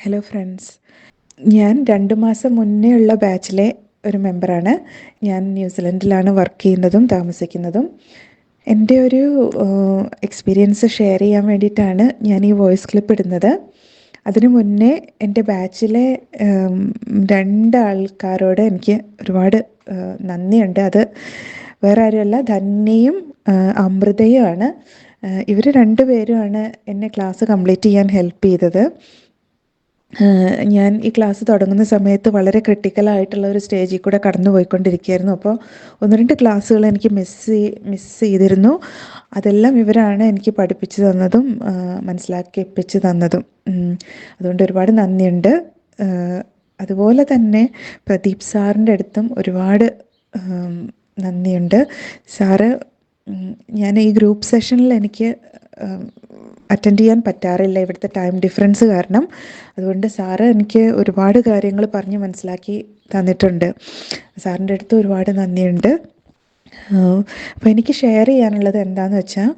Hello friends, ഞാൻ 2 മാസം മുന്നേ ഉള്ള ബാച്ചിലെ ഒരു മെമ്പറാണ്. ഞാൻ ന്യൂസിലൻഡിലാണ് വർക്ക് ചെയ്യുന്നതും താമസിക്കുന്നതും. എൻ്റെ ഒരു എക്സ്പീരിയൻസ് ഷെയർ ചെയ്യാൻ വേണ്ടിയിട്ടാണ് ഞാൻ ഈ വോയിസ് ക്ലിപ്പ് ഇടുന്നത്. അതിനു മുന്നേ എൻ്റെ ബാച്ചിലെ 2 ആൾക്കാരോട് എനിക്ക് ഒരുപാട് നന്ദിയുണ്ട്. അത് വേറെ ആരുമല്ല, ധന്യയും അമൃതയുമാണ്. ഇവർ 2 പേരുമാണ് എന്നെ ക്ലാസ് കംപ്ലീറ്റ് ചെയ്യാൻ ഹെൽപ്പ് ചെയ്തത്. ഞാൻ ഈ ക്ലാസ് തുടങ്ങുന്ന സമയത്ത് വളരെ ക്രിട്ടിക്കലായിട്ടുള്ള ഒരു സ്റ്റേജിൽ കൂടെ കടന്നു പോയിക്കൊണ്ടിരിക്കുകയായിരുന്നു. അപ്പോൾ 1-2 ക്ലാസ്സുകൾ എനിക്ക് മിസ് ചെയ്തിരുന്നു. അതെല്ലാം ഇവരാണ് എനിക്ക് പഠിപ്പിച്ചു തന്നതും മനസ്സിലാക്കിപ്പിച്ച് തന്നതും. അതുകൊണ്ട് ഒരുപാട് നന്ദിയുണ്ട്. അതുപോലെ തന്നെ പ്രദീപ് സാറിൻ്റെ അടുത്തും ഒരുപാട് നന്ദിയുണ്ട്. സാറ്, ഞാൻ ഈ ഗ്രൂപ്പ് സെഷനിൽ എനിക്ക് അറ്റൻഡ് ചെയ്യാൻ പറ്റാറില്ല ഇവിടുത്തെ ടൈം ഡിഫറൻസ് കാരണം. അതുകൊണ്ട് സാറ് എനിക്ക് ഒരുപാട് കാര്യങ്ങൾ പറഞ്ഞ് മനസ്സിലാക്കി തന്നിട്ടുണ്ട്. സാറിൻ്റെ അടുത്ത് ഒരുപാട് നന്ദിയുണ്ട്. അപ്പോൾ എനിക്ക് ഷെയർ ചെയ്യാനുള്ളത് എന്താണെന്ന് വെച്ചാൽ,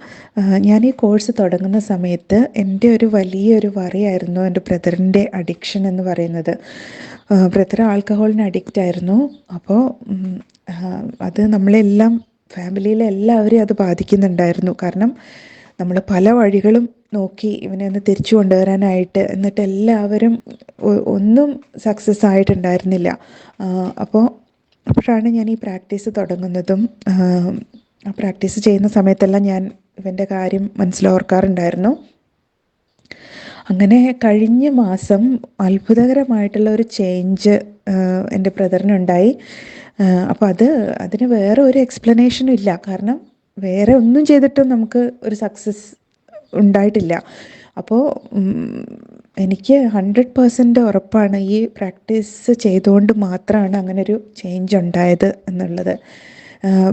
ഞാൻ ഈ കോഴ്സ് തുടങ്ങുന്ന സമയത്ത് എൻ്റെ ഒരു വലിയൊരു വറിയായിരുന്നു എൻ്റെ ബ്രദറിൻ്റെ അഡിക്ഷൻ എന്ന് പറയുന്നത്. ബ്രദർ ആൽക്കഹോളിന് അഡിക്റ്റ് ആയിരുന്നു. അപ്പോൾ അത് നമ്മളെല്ലാം, ഫാമിലിയിലെ എല്ലാവരെയും അത് ബാധിക്കുന്നുണ്ടായിരുന്നു. കാരണം നമ്മൾ പല വഴികളും നോക്കി ഇവനെ ഒന്ന് തിരിച്ചു കൊണ്ടുവരാനായിട്ട്, എന്നിട്ട് എല്ലാവരും ഒന്നും സക്സസ് ആയിട്ടുണ്ടായിരുന്നില്ല. അപ്പോഴാണ് ഞാൻ ഈ പ്രാക്ടീസ് തുടങ്ങുന്നതും. പ്രാക്ടീസ് ചെയ്യുന്ന സമയത്തെല്ലാം ഞാൻ ഇവൻ്റെ കാര്യം മനസ്സിലോർക്കാറുണ്ടായിരുന്നു. അങ്ങനെ കഴിഞ്ഞ മാസം അത്ഭുതകരമായിട്ടുള്ള ഒരു ചേഞ്ച് എൻ്റെ ബ്രദറിനുണ്ടായി. അപ്പോൾ അതിന് വേറെ ഒരു എക്സ്പ്ലനേഷനും ഇല്ല. കാരണം വേറെ ഒന്നും ചെയ്തിട്ടും നമുക്ക് ഒരു സക്സസ് ഉണ്ടായിട്ടില്ല. അപ്പോൾ എനിക്ക് 100% ഉറപ്പാണ് ഈ പ്രാക്ടീസ് ചെയ്തുകൊണ്ട് മാത്രമാണ് അങ്ങനൊരു ചേഞ്ച് ഉണ്ടായത് എന്നുള്ളത്.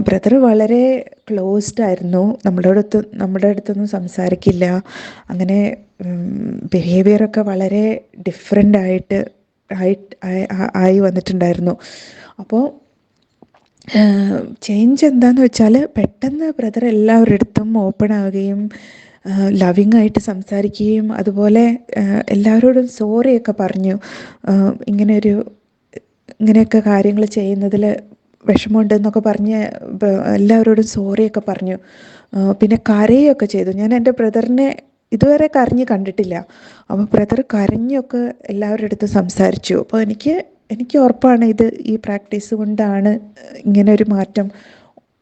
ബ്രദർ വളരെ ക്ലോസ്ഡ് ആയിരുന്നു. നമ്മുടെ അടുത്തൊന്നും സംസാരിക്കില്ല. അങ്ങനെ ബിഹേവിയറൊക്കെ വളരെ ഡിഫറെൻ്റ് ആയി വന്നിട്ടുണ്ടായിരുന്നു. അപ്പോൾ ചേഞ്ച് എന്താണെന്ന് വെച്ചാൽ, പെട്ടെന്ന് ബ്രദർ എല്ലാവരുടെ അടുത്തും ഓപ്പൺ ആവുകയും ലവിങ് ആയിട്ട് സംസാരിക്കുകയും അതുപോലെ എല്ലാവരോടും സോറിയൊക്കെ പറഞ്ഞു. ഇങ്ങനെയൊക്കെ കാര്യങ്ങൾ ചെയ്യുന്നതിൽ വിഷമമുണ്ടെന്നൊക്കെ പറഞ്ഞ് എല്ലാവരോടും സോറിയൊക്കെ പറഞ്ഞു. പിന്നെ കരയൊക്കെ ചെയ്തു. ഞാൻ എൻ്റെ ബ്രദറിനെ ഇതുവരെ കരഞ്ഞ് കണ്ടിട്ടില്ല. അപ്പോൾ ബ്രദർ കരഞ്ഞൊക്കെ എല്ലാവരുടെ അടുത്ത് സംസാരിച്ചു. അപ്പോൾ എനിക്ക് ഉറപ്പാണ് ഈ പ്രാക്ടീസ് കൊണ്ടാണ് ഇങ്ങനെ ഒരു മാറ്റം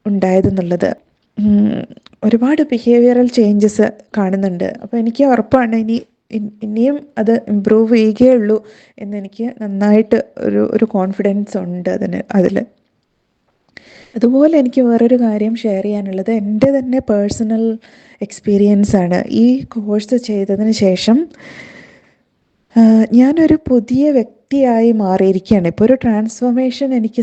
ഉണ്ടായതെന്നുള്ളത്. ഒരുപാട് ബിഹേവിയറൽ ചേഞ്ചസ് കാണുന്നുണ്ട്. അപ്പോൾ എനിക്ക് ഉറപ്പാണ് ഇനിയും അത് ഇമ്പ്രൂവ് ചെയ്യുകയുള്ളൂ എന്നെനിക്ക് നന്നായിട്ട് ഒരു കോൺഫിഡൻസ് ഉണ്ട് അതിൽ. അതുപോലെ എനിക്ക് വേറൊരു കാര്യം ഷെയർ ചെയ്യാനുള്ളത് എൻ്റെ തന്നെ പേഴ്സണൽ എക്സ്പീരിയൻസ് ആണ്. ഈ കോഴ്സ് ചെയ്തതിന് ശേഷം ഞാനൊരു പുതിയ വ്യക്തിയായി മാറിയിരിക്കുകയാണ്. ഇപ്പോൾ ഒരു ട്രാൻസ്ഫോർമേഷൻ എനിക്ക്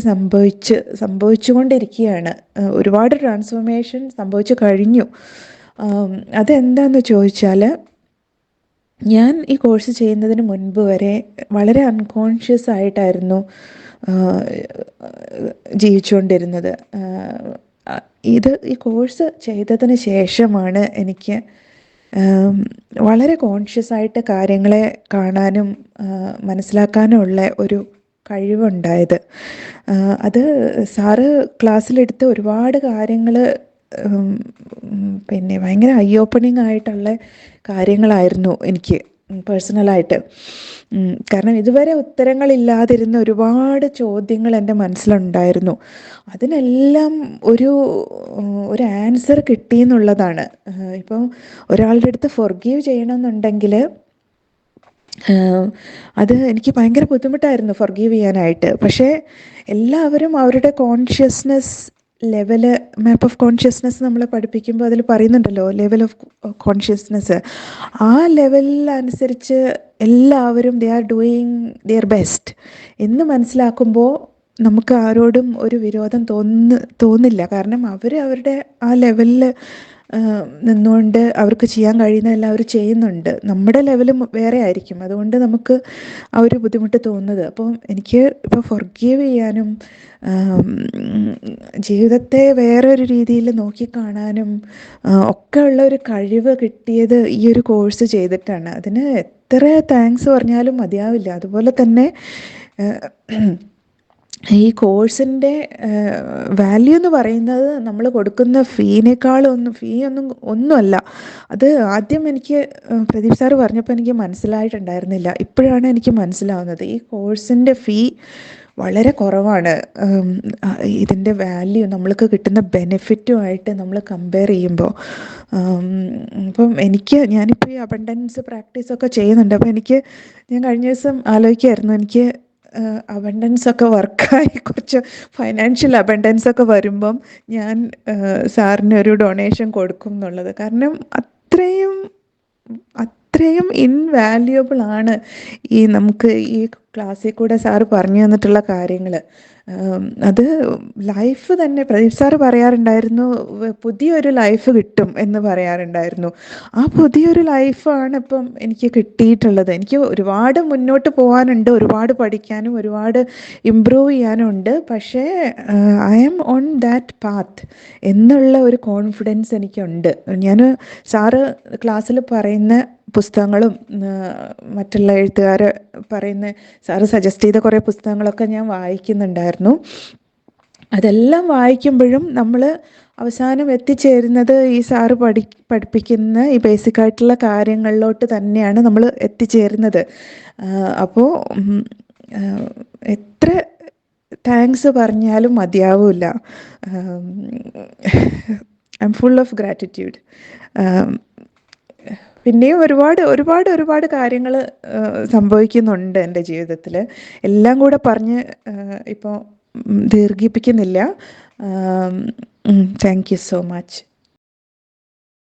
സംഭവിച്ചുകൊണ്ടിരിക്കുകയാണ്. ഒരുപാട് ട്രാൻസ്ഫോർമേഷൻ സംഭവിച്ചു കഴിഞ്ഞു. അതെന്താണെന്ന് ചോദിച്ചാൽ, ഞാൻ ഈ കോഴ്സ് ചെയ്യുന്നതിന് മുൻപ് വരെ വളരെ അൺകോൺഷ്യസ് ആയിട്ടായിരുന്നു ജീവിച്ചുകൊണ്ടിരുന്നത്. ഈ കോഴ്സ് ചെയ്തതിന് ശേഷമാണ് എനിക്ക് വളരെ കോൺഷ്യസ് ആയിട്ട് കാര്യങ്ങളെ കാണാനും മനസ്സിലാക്കാനുമുള്ള ഒരു കഴിവുണ്ടായത്. അത് സാറ് ക്ലാസ്സിലെടുത്ത് ഒരുപാട് കാര്യങ്ങൾ പിന്നെ ഭയങ്കര ഐ ഓപ്പണിംഗ് ആയിട്ടുള്ള കാര്യങ്ങളായിരുന്നു എനിക്ക് പേഴ്സണലായിട്ട്. കാരണം ഇതുവരെ ഉത്തരങ്ങളില്ലാതിരുന്ന ഒരുപാട് ചോദ്യങ്ങൾ എൻ്റെ മനസ്സിലുണ്ടായിരുന്നു. അതിനെല്ലാം ഒരു ആൻസർ കിട്ടിയെന്നുള്ളതാണ്. ഇപ്പം ഒരാളുടെ അടുത്ത് ഫൊർഗീവ് ചെയ്യണമെന്നുണ്ടെങ്കിൽ അത് എനിക്ക് ഭയങ്കര ബുദ്ധിമുട്ടായിരുന്നു ഫൊർഗീവ് ചെയ്യാനായിട്ട്. പക്ഷേ എല്ലാവരും അവരുടെ consciousness level, map of consciousness നമ്മളെ പഠിപ്പിക്കുമ്പോൾ അതിൽ പറയുന്നുണ്ടല്ലോ, ലെവൽ ഓഫ് കോൺഷ്യസ്നെസ്. ആ ലെവലിനനുസരിച്ച് എല്ലാവരും they are doing their best എന്ന് മനസ്സിലാക്കുമ്പോൾ നമുക്ക് ആരോടും ഒരു വിരോധം തോന്നില്ല. കാരണം അവരുടെ ആ ലെവലിൽ നിന്നുകൊണ്ട് അവർക്ക് ചെയ്യാൻ കഴിയുന്നതെല്ലാം അവർ ചെയ്യുന്നുണ്ട്. നമ്മുടെ ലെവലും വേറെ ആയിരിക്കും. അതുകൊണ്ട് നമുക്ക് ആ ഒരു ബുദ്ധിമുട്ട് തോന്നുന്നത്. അപ്പം എനിക്ക് ഇപ്പോൾ ഫൊർഗീവ് ചെയ്യാനും ജീവിതത്തെ വേറൊരു രീതിയിൽ നോക്കിക്കാണാനും ഒക്കെ ഉള്ള ഒരു കഴിവ് കിട്ടിയത് ഈ ഒരു കോഴ്സ് ചെയ്തിട്ടാണ്. അതിന് എത്ര എത്ര താങ്ക്സ് പറഞ്ഞാലും മതിയാവില്ല. അതുപോലെ തന്നെ ഈ കോഴ്സിൻ്റെ വാല്യൂ എന്ന് പറയുന്നത് നമ്മൾ കൊടുക്കുന്ന ഫീ ഒന്നുമല്ല. അത് ആദ്യം എനിക്ക് പ്രദീപ് സാറ് പറഞ്ഞപ്പോൾ എനിക്ക് മനസ്സിലായിട്ടുണ്ടായിരുന്നില്ല. ഇപ്പോഴാണ് എനിക്ക് മനസ്സിലാവുന്നത് ഈ കോഴ്സിൻ്റെ ഫീ വളരെ കുറവാണ്. ഇതിൻ്റെ വാല്യൂ, നമ്മൾക്ക് കിട്ടുന്ന ബെനിഫിറ്റുമായിട്ട് നമ്മൾ കമ്പയർ ചെയ്യുമ്പോൾ. അപ്പം ഞാനിപ്പോൾ ഈ അബണ്ടൻസ് പ്രാക്ടീസൊക്കെ ചെയ്യുന്നുണ്ട്. അപ്പോൾ ഞാൻ കഴിഞ്ഞ ദിവസം ആലോചിക്കുമായിരുന്നു, എനിക്ക് അബണ്ടൻസ് ഒക്കെ വർക്കായി കുറച്ച് ഫൈനാൻഷ്യൽ അബണ്ടൻസ് ഒക്കെ വരുമ്പം ഞാൻ സാറിന് ഒരു ഡൊണേഷൻ കൊടുക്കും എന്നുള്ളത്. കാരണം അത്രയും ഇൻവാല്യുബിൾ ആണ് നമുക്ക് ഈ ക്ലാസ്സിൽ കൂടെ സാറ് പറഞ്ഞു തന്നിട്ടുള്ള കാര്യങ്ങൾ. അത് ലൈഫ് തന്നെ, പ്രദീപ് സാറ് പറയാറുണ്ടായിരുന്നു, പുതിയൊരു ലൈഫ് കിട്ടും എന്ന് പറയാറുണ്ടായിരുന്നു. ആ പുതിയൊരു ലൈഫാണ് ഇപ്പം എനിക്ക് കിട്ടിയിട്ടുള്ളത്. എനിക്ക് ഒരുപാട് മുന്നോട്ട് പോകാനുണ്ട്, ഒരുപാട് പഠിക്കാനും ഒരുപാട് ഇമ്പ്രൂവ് ചെയ്യാനും ഉണ്ട്. പക്ഷേ I am on that path എന്നുള്ള ഒരു കോൺഫിഡൻസ് എനിക്കുണ്ട്. സാറ് ക്ലാസ്സിൽ പറയുന്ന പുസ്തകങ്ങളും മറ്റുള്ള എഴുത്തുകാർ പറയുന്ന, സാറ് സജസ്റ്റ് ചെയ്ത കുറേ പുസ്തകങ്ങളൊക്കെ ഞാൻ വായിക്കുന്നുണ്ടായിരുന്നു. അതെല്ലാം വായിക്കുമ്പോഴും നമ്മൾ അവസാനം എത്തിച്ചേരുന്നത് ഈ സാറ് പഠിപ്പിക്കുന്ന ഈ ബേസിക്കായിട്ടുള്ള കാര്യങ്ങളിലോട്ട് തന്നെയാണ് നമ്മൾ എത്തിച്ചേരുന്നത്. അപ്പോൾ എത്ര താങ്ക്സ് പറഞ്ഞാലും മതിയാവില്ല. I M full of gratitude. പിന്നെയും ഒരുപാട് കാര്യങ്ങൾ സംഭവിക്കുന്നുണ്ട് എൻ്റെ ജീവിതത്തിൽ. എല്ലാം കൂടെ പറഞ്ഞ് ഇപ്പോൾ ദീർഘിപ്പിക്കുന്നില്ല. Thank you so much.